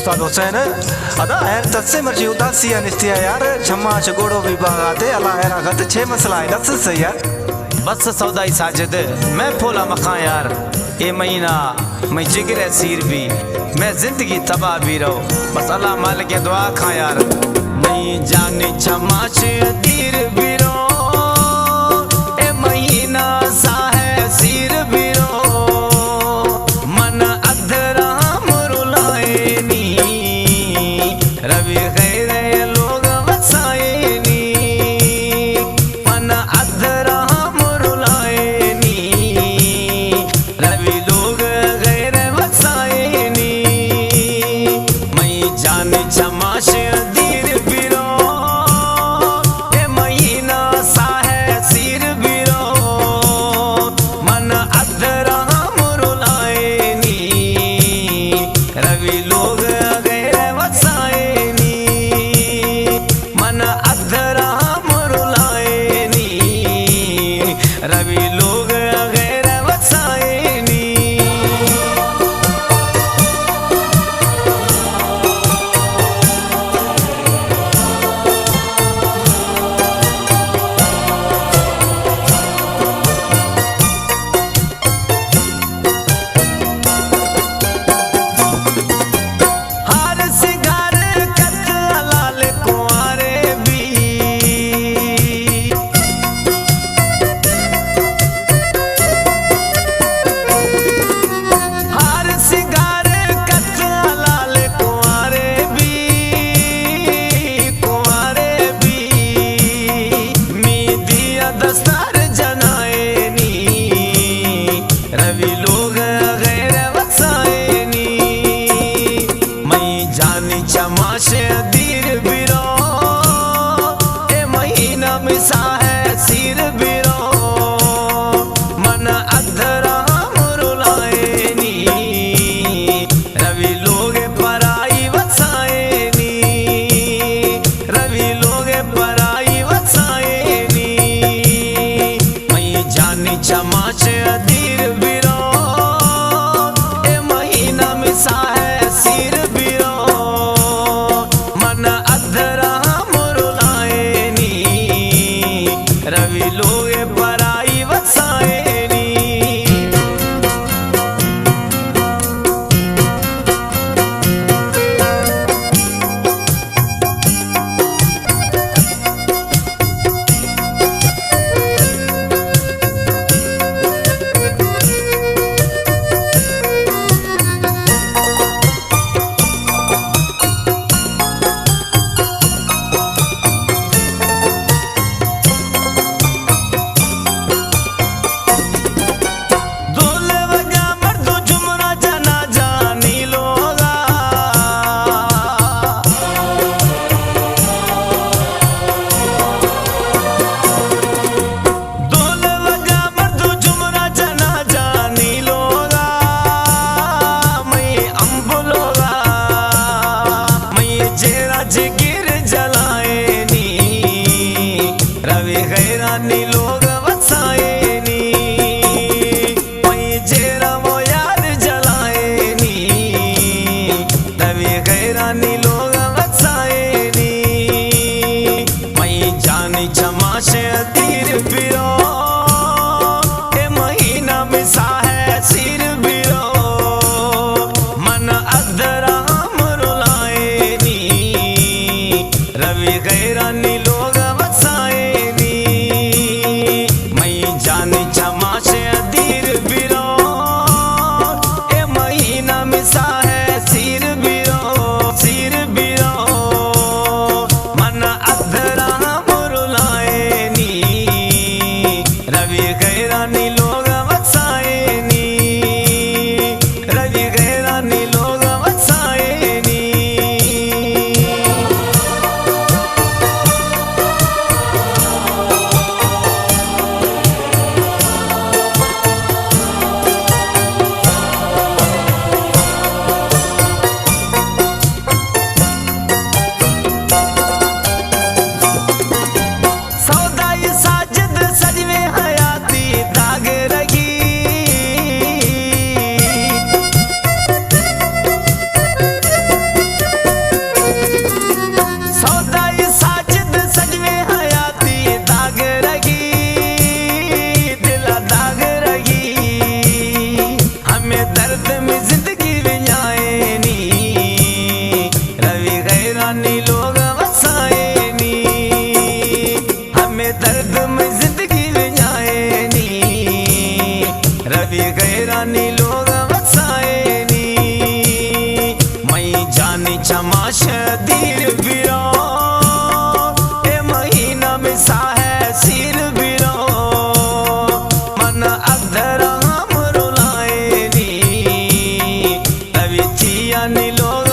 उस्ताद हुसैन अदा है तस्से मर्जी उदासी अनिस्तिया यार छम्मा छगोड़ो भी बागाते अला है रागत छे मसला है दस से यार बस सौदाई साजिद मैं फोला मखा यार ये महीना मैं जिगर सीर भी मैं जिंदगी तबाह भी रहो बस अल्लाह माल के दुआ खा यार मैं जाने छमाश तीर भी रो ए महीना सा है सीर भी रो मन अधरा मुरुलाए नी रवि गैरे लोग वसाए नी मन अधरा मुरुलाए नी रवि लोग गैरे वसाए नी मैं जाने छमाश तीर भी रो ए महीना सा है सीर भी रो मन अधरा मुरुलाए नी रवि लोग गैरे वसाए नी मन अधरा मुरुलाए नी रवि लोग गैरे वसाए नी हार सिंगार कत लाल कुंवारे भी हार सिंगार कत लाल कुंवारे भी मीदिया दस्तार जनाए नी रवि लोग गैर वसाए नी मैं जानी चमाश दीर बिरो ए महीना मिसा है सिर बिरो मन अधरा मुरुलाए नी रवि लोग पराई वसाए नी रवि लोग पराई वसाए नी मैं जानी चमाश दीर बिरो ए महीना मिसा है सिर बिरो मन अधरा मुरुलाए नी रवि लोग पराई वसाए नी ढोल बजा मर्दो झुमरा जना जानी लोगा ढोल बजा मर्दो झुमरा जना जानी लोगा मैं अम्ब लोगा मैं जेरा जिगिर जलाए नी रवि गैरानी लोग वसाए नी मैं जेरा वो याद जलाए नी रवि गैरानी लोग वसाए नी मैं जानी चमाश तीर बिरो ए महीना मिसा है सिर बिरो मन अधरा मुरुलाए नी रवि गैरानी लोग वसाए नी दिया नीलोगा